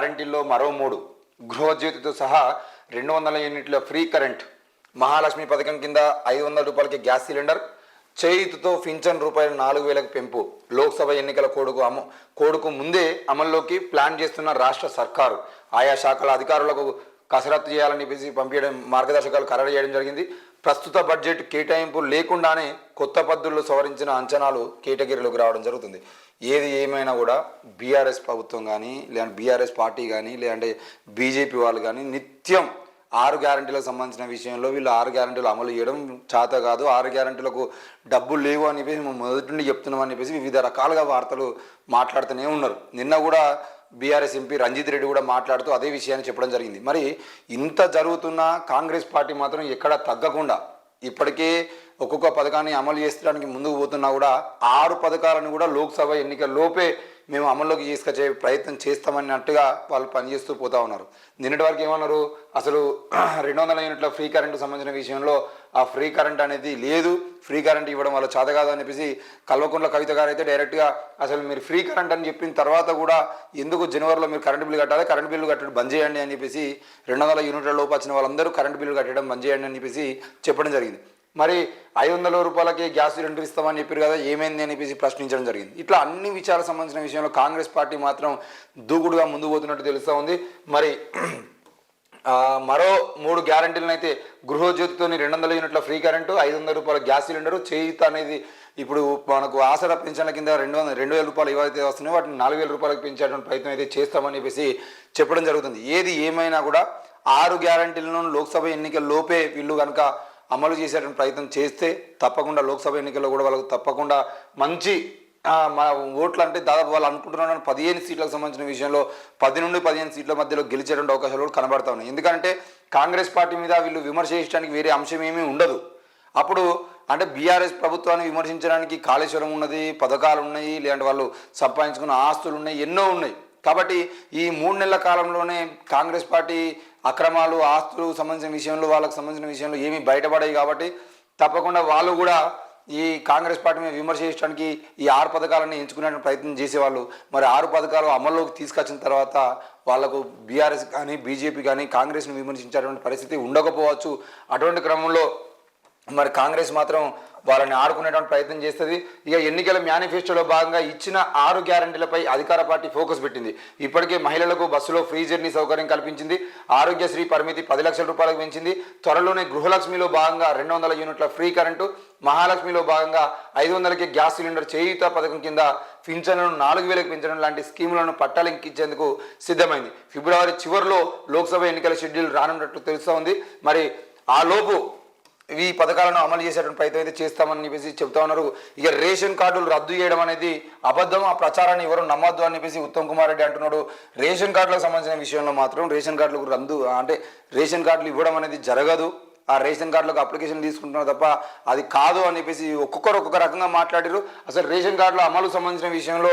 గ్యారంటీల్లో మరో 3 గృహజ్యోతితో సహా 200 యూనిట్ల ఫ్రీ కరెంట్, మహాలక్ష్మి పథకం కింద 500 రూపాయలకి గ్యాస్ సిలిండర్, చేయుతుతో పింఛన్ రూపాయలు 4000కి పెంపు, లోక్సభ ఎన్నికల కోడుకు ముందే అమల్లోకి ప్లాన్ చేస్తున్న రాష్ట్ర సర్కారు. ఆయా శాఖల అధికారులకు కసరత్తు చేయాలని పంపించడం, మార్గదర్శకాలు ఖరారు చేయడం జరిగింది. ప్రస్తుత బడ్జెట్ కేటాయింపు లేకుండానే కొత్త పద్ధతుల్లో సవరించిన అంచనాలు కేటగిరీలోకి రావడం జరుగుతుంది. ఏది ఏమైనా కూడా బీఆర్ఎస్ ప్రభుత్వం కానీ, లేదంటే బీఆర్ఎస్ పార్టీ కానీ, లేదంటే బీజేపీ వాళ్ళు కానీ నిత్యం 6 గ్యారంటీలకు సంబంధించిన విషయంలో వీళ్ళు 6 గ్యారంటీలు అమలు చేయడం చేత కాదు, 6 గ్యారంటీలకు డబ్బులు లేవు అని చెప్పేసి మేము మొదటి నుండి చెప్తున్నామని చెప్పేసి వివిధ రకాలుగా వార్తలు మాట్లాడుతూనే ఉన్నారు. నిన్న కూడా బీఆర్ఎస్ ఎంపీ రంజిత్ రెడ్డి కూడా మాట్లాడుతూ అదే విషయాన్ని చెప్పడం జరిగింది. మరి ఇంత జరుగుతున్నా కాంగ్రెస్ పార్టీ మాత్రం ఎక్కడా తగ్గకుండా ఇప్పటికే ఒక్కొక్క పథకాన్ని అమలు చేసడానికి ముందుకు పోతున్నా కూడా 6 పథకాలను కూడా లోక్సభ ఎన్నికల లోపే మేము అమల్లోకి తీసుకొచ్చే ప్రయత్నం చేస్తామన్నట్టుగా వాళ్ళు పనిచేస్తూ పోతా ఉన్నారు. నిన్నటి వరకు ఏమన్నారు, అసలు 200 యూనిట్ల ఫ్రీ కరెంటు సంబంధించిన విషయంలో ఆ ఫ్రీ కరెంట్ అనేది లేదు, ఫ్రీ కరెంట్ ఇవ్వడం వల్ల చేత కాదు అని చెప్పేసి కల్వకుంట్ల కవిత గారు అయితే డైరెక్ట్గా అసలు మీరు ఫ్రీ కరెంట్ అని చెప్పిన తర్వాత కూడా ఎందుకు జనవరిలో మీరు కరెంట్ బిల్లు కట్టాలి, కరెంట్ బిల్లు కట్టడం బంద్ చేయండి అని చెప్పేసి 200 యూనిట్ల లోపు వచ్చిన వాళ్ళందరూ కరెంట్ బిల్లు కట్టడం బంద్ చేయండి అని చెప్పేసి చెప్పడం జరిగింది. మరి 500 రూపాయలకి గ్యాస్ సిలిండర్ ఇస్తామని చెప్పారు కదా, ఏమైంది అని చెప్పేసి ప్రశ్నించడం జరిగింది. ఇట్లా అన్ని విషయాలకు సంబంధించిన విషయంలో కాంగ్రెస్ పార్టీ మాత్రం దూకుడుగా ముందుకు పోతున్నట్టు తెలుస్తూ ఉంది. మరి మరో 3 గ్యారంటీలను అయితే గృహజ్యోతితో 200 యూనిట్ల ఫ్రీ కరెంటు, 500 రూపాయల గ్యాస్ సిలిండరు, చేయూత అనేది ఇప్పుడు మనకు ఆసరా పింఛన్ల కింద 2,000 రూపాయలు ఏవైతే వస్తున్నాయో వాటిని 4,000 రూపాయలకు పెంచేటువంటి ప్రయత్నం అయితే చేస్తామని చెప్పేసి చెప్పడం జరుగుతుంది. ఏది ఏమైనా కూడా 6 గ్యారంటీలను లోక్సభ ఎన్నికల లోపే వీళ్ళు కనుక అమలు చేసేటువంటి ప్రయత్నం చేస్తే తప్పకుండా లోక్సభ ఎన్నికల్లో కూడా వాళ్ళకు తప్పకుండా మంచి మన ఓట్లు అంటే దాదాపు వాళ్ళు అనుకుంటున్నారని 15 సీట్లకు సంబంధించిన విషయంలో 10 నుండి 15 సీట్ల మధ్యలో గెలిచేటువంటి అవకాశాలు కూడా కనబడతా ఉన్నాయి. ఎందుకంటే కాంగ్రెస్ పార్టీ మీద వీళ్ళు విమర్శ చేయడానికి వేరే అంశం ఏమీ ఉండదు. అప్పుడు అంటే బీఆర్ఎస్ ప్రభుత్వాన్ని విమర్శించడానికి కాళేశ్వరం ఉన్నది, పథకాలు ఉన్నాయి, లేదంటే వాళ్ళు సంపాదించుకున్న ఆస్తులు ఉన్నాయి, ఎన్నో ఉన్నాయి. కాబట్టి ఈ 3 నెలల కాలంలోనే కాంగ్రెస్ పార్టీ అక్రమాలు, ఆస్తులు సంబంధించిన విషయంలో వాళ్ళకు సంబంధించిన విషయంలో ఏమీ బయటపడాయి. కాబట్టి తప్పకుండా వాళ్ళు కూడా ఈ కాంగ్రెస్ పార్టీ మీద విమర్శ చేయడానికి ఈ 6 పథకాలను ఎంచుకునే ప్రయత్నం చేసేవాళ్ళు. మరి 6 పథకాలు అమల్లోకి తీసుకొచ్చిన తర్వాత వాళ్లకు బీఆర్ఎస్ కానీ, బీజేపీ కానీ కాంగ్రెస్ను విమర్శించేటువంటి పరిస్థితి ఉండకపోవచ్చు. అటువంటి క్రమంలో మరి కాంగ్రెస్ మాత్రం వాళ్ళని ఆడుకునేటువంటి ప్రయత్నం చేస్తుంది. ఇక ఎన్నికల మేనిఫెస్టోలో భాగంగా ఇచ్చిన 6 గ్యారంటీలపై అధికార పార్టీ ఫోకస్ పెట్టింది. ఇప్పటికే మహిళలకు బస్సులో ఫ్రీ జర్నీ సౌకర్యం కల్పించింది, ఆరోగ్యశ్రీ పరిమితి 10 లక్షల రూపాయలకు పెంచింది, త్వరలోనే గృహలక్ష్మిలో భాగంగా 200 యూనిట్ల ఫ్రీ కరెంటు, మహాలక్ష్మిలో భాగంగా 500కి గ్యాస్ సిలిండర్, చేయూత పథకం కింద పింఛన్లను 4000కి పెంచడం లాంటి స్కీములను పట్టాలెక్కించేందుకు సిద్ధమైంది. ఫిబ్రవరి చివరిలో లోక్సభ ఎన్నికల షెడ్యూల్ రానున్నట్లు తెలుస్తూ ఉంది. మరి ఆ లోపు ఈ పథకాలను అమలు చేసేటువంటి ప్రయత్నం అయితే చేస్తామని చెప్పేసి చెప్తా ఉన్నారు. ఇక రేషన్ కార్డులు రద్దు చేయడం అనేది అబద్ధం, ఆ ప్రచారాన్ని ఎవరు నమ్మొద్దు అని చెప్పేసి ఉత్తమ్ కుమార్ రెడ్డి అంటున్నాడు. రేషన్ కార్డులకు సంబంధించిన విషయంలో మాత్రం రేషన్ కార్డులకు రేషన్ కార్డులు ఇవ్వడం అనేది జరగదు. ఆ రేషన్ కార్డులకు అప్లికేషన్ తీసుకుంటున్నారు తప్ప అది కాదు అని చెప్పేసి ఒక్కొక్కరు ఒక్కొక్క రకంగా మాట్లాడారు. అసలు రేషన్ కార్డుల అమలు సంబంధించిన విషయంలో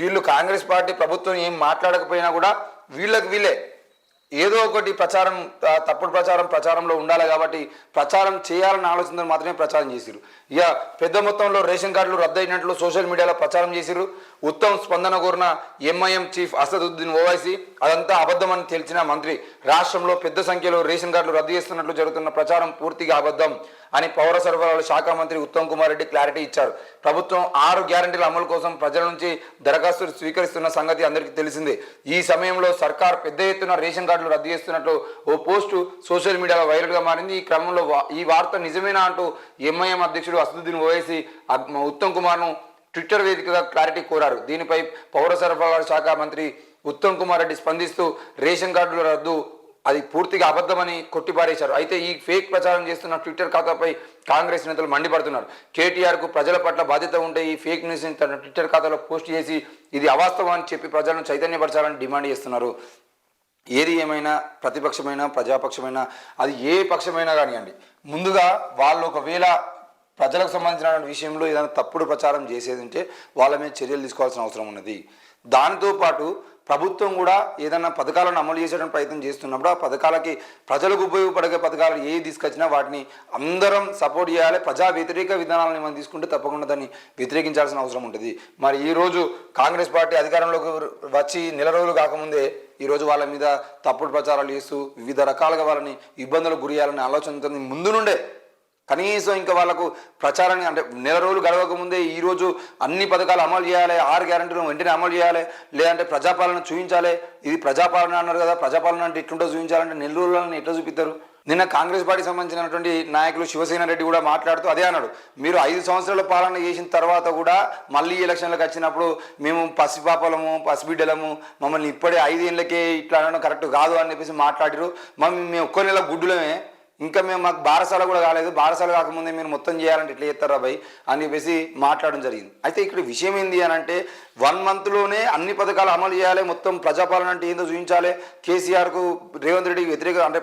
వీళ్ళు కాంగ్రెస్ పార్టీ ప్రభుత్వం ఏం మాట్లాడకపోయినా కూడా వీళ్ళే ఏదో ఒకటి ప్రచారం, తప్పుడు ప్రచారంలో ఉండాలి కాబట్టి ప్రచారం చేయాలని ఆలోచనతో మాత్రమే ప్రచారం చేసిరు. ఇక పెద్ద మొత్తంలో రేషన్ కార్డులు రద్దయినట్లు సోషల్ మీడియాలో ప్రచారం చేసిరు. ఉత్తమ్ స్పందన కోరిన ఎంఐఎం చీఫ్ అసదుద్దీన్ ఓవైసీ అదంతా అబద్ధమని తెలిసిన మంత్రి రాష్ట్రంలో పెద్ద సంఖ్యలో రేషన్ కార్డులు రద్దు చేస్తున్నట్లు జరుగుతున్న ప్రచారం పూర్తిగా అబద్ధం అని పౌర సరఫరాల శాఖ మంత్రి ఉత్తమ్ కుమార్ రెడ్డి క్లారిటీ ఇచ్చారు. ప్రభుత్వం 6 గ్యారంటీల అమలు కోసం ప్రజల నుంచి దరఖాస్తులు స్వీకరిస్తున్న సంగతి అందరికీ తెలిసిందే. ఈ సమయంలో సర్కార్ పెద్ద ఎత్తున రేషన్ కార్డులు రద్దు చేస్తున్నట్లు ఓ పోస్టు సోషల్ మీడియాలో వైరల్గా మారింది. ఈ క్రమంలో ఈ వార్త నిజమేనా అంటూ ఎంఐఎం అధ్యక్షుడు అసదుద్దీన్ ఓవైసీ ఉత్తమ్ కుమార్ను ట్విట్టర్ వేదికగా క్లారిటీ కోరారు. దీనిపై పౌర సరఫరాల శాఖ మంత్రి ఉత్తమ్ కుమార్ రెడ్డి స్పందిస్తూ రేషన్ కార్డుల రద్దు అది పూర్తిగా అబద్ధమని కొట్టిపారేశారు. అయితే ఈ ఫేక్ ప్రచారం చేస్తున్న ట్విట్టర్ ఖాతాపై కాంగ్రెస్ నేతలు మండిపడుతున్నారు. కేటీఆర్కు ప్రజల పట్ల బాధ్యత ఉంటే ఈ ఫేక్ న్యూస్ని తన ట్విట్టర్ ఖాతాలో పోస్ట్ చేసి ఇది అవాస్తవం అని చెప్పి ప్రజలను చైతన్యపరచాలని డిమాండ్ చేస్తున్నారు. ఏది ఏమైనా ప్రతిపక్షమైనా ప్రజాపక్షమైనా అది ఏ పక్షమైనా కానివ్వండి, ముందుగా వాళ్ళు ఒకవేళ ప్రజలకు సంబంధించిన విషయంలో ఏదైనా తప్పుడు ప్రచారం చేసేది ఉంటే వాళ్ళ మీద చర్యలు తీసుకోవాల్సిన అవసరం ఉన్నది. దానితో పాటు ప్రభుత్వం కూడా ఏదైనా పథకాలను అమలు చేసేటువంటి ప్రయత్నం చేస్తున్నప్పుడు ఆ పథకాలకి ప్రజలకు ఉపయోగపడే పథకాలు ఏవి తీసుకొచ్చినా వాటిని అందరం సపోర్ట్ చేయాలి. ప్రజా వ్యతిరేక విధానాలను మనం తీసుకుంటే తప్పకుండా దాన్ని వ్యతిరేకించాల్సిన అవసరం ఉంటుంది. మరి ఈరోజు కాంగ్రెస్ పార్టీ అధికారంలోకి వచ్చి నెల రోజులు కాకముందే ఈరోజు వాళ్ళ మీద తప్పుడు ప్రచారాలు చేస్తూ వివిధ రకాలుగా వాళ్ళని ఇబ్బందులకు గురి చేయాలనే ఆలోచనతో ముందు నుండే కనీసం ఇంకా వాళ్ళకు ప్రచారాన్ని అంటే నెల రోజులు గడవక ముందే ఈరోజు అన్ని పథకాలు అమలు చేయాలి, 6 గ్యారెంటీలు వెంటనే అమలు చేయాలి, లేదంటే ప్రజాపాలన చూపించాలి. ఇది ప్రజాపాలన అన్నారు కదా, ప్రజాపాలన అంటే ఎట్లుంటో చూపించాలంటే నెల రోజులను ఎట్లా చూపిస్తారు? నిన్న కాంగ్రెస్ పార్టీకి సంబంధించినటువంటి నాయకులు శివసేన రెడ్డి కూడా మాట్లాడుతూ అదే అన్నాడు, మీరు 5 సంవత్సరాల పాలన చేసిన తర్వాత కూడా మళ్ళీ ఎలక్షన్లకు వచ్చినప్పుడు మేము పసిపాపలము పసిబిడ్డలము మమ్మల్ని ఇప్పుడే 5 ఏళ్ళకే ఇట్లా అనడం కరెక్ట్ కాదు అని చెప్పేసి మాట్లాడారు. మేము ఒక్క నెల గుడ్డులమే, ఇంకా మేము మాకు బారసాల కూడా కాలేదు, బారసాల కాకముందే మీరు మొత్తం చేయాలంటే ఎట్లా చేస్తారా భయ్ అని చెప్పేసి మాట్లాడడం జరిగింది. అయితే ఇక్కడ విషయం ఏంది అని అంటే 1 మంత్లోనే అన్ని పథకాలు అమలు చేయాలి, మొత్తం ప్రజాపాలన అంటే ఏందో చూపించాలి, కేసీఆర్కు రేవంత్ రెడ్డికి వ్యతిరేక అంటే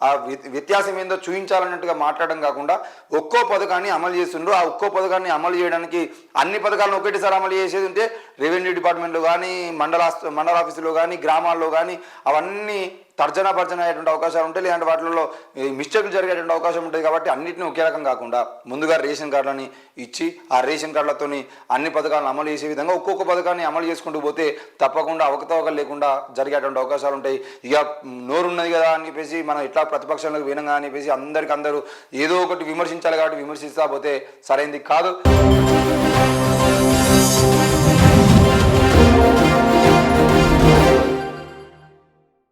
ఆ వ్యత్యాసం ఏందో చూపించాలన్నట్టుగా మాట్లాడడం కాకుండా ఒక్కో పథకాన్ని అమలు చేస్తుండ్రు. ఆ ఒక్కో పథకాన్ని అమలు చేయడానికి అన్ని పథకాలను ఒకటేసారి అమలు చేసేది ఉంటే రెవెన్యూ డిపార్ట్మెంట్లో కానీ మండల ఆఫీసులో కానీ గ్రామాల్లో కానీ అవన్నీ తర్జన భర్జన అయ్యేటువంటి అవకాశాలు ఉంటాయి, లేదంటే వాటిలో మిస్టేక్లు జరిగేటువంటి అవకాశం ఉంటుంది. కాబట్టి అన్నింటినీ ఒకే రకం కాకుండా ముందుగా రేషన్ కార్డులని ఇచ్చి ఆ రేషన్ కార్డులతో అన్ని పథకాలను అమలు చేసే విధంగా ఒక్కొక్క పథకాన్ని అమలు చేసుకుంటూ పోతే తప్పకుండా అవకతవకలు లేకుండా జరిగేటువంటి అవకాశాలు ఉంటాయి. ఇక నోరున్నది కదా అని చెప్పేసి మనం ఎట్లా ప్రతిపక్షంలోకి వినంగా అని చెప్పేసి అందరూ ఏదో ఒకటి విమర్శించాలి కాబట్టి విమర్శిస్తా పోతే సరైనది కాదు.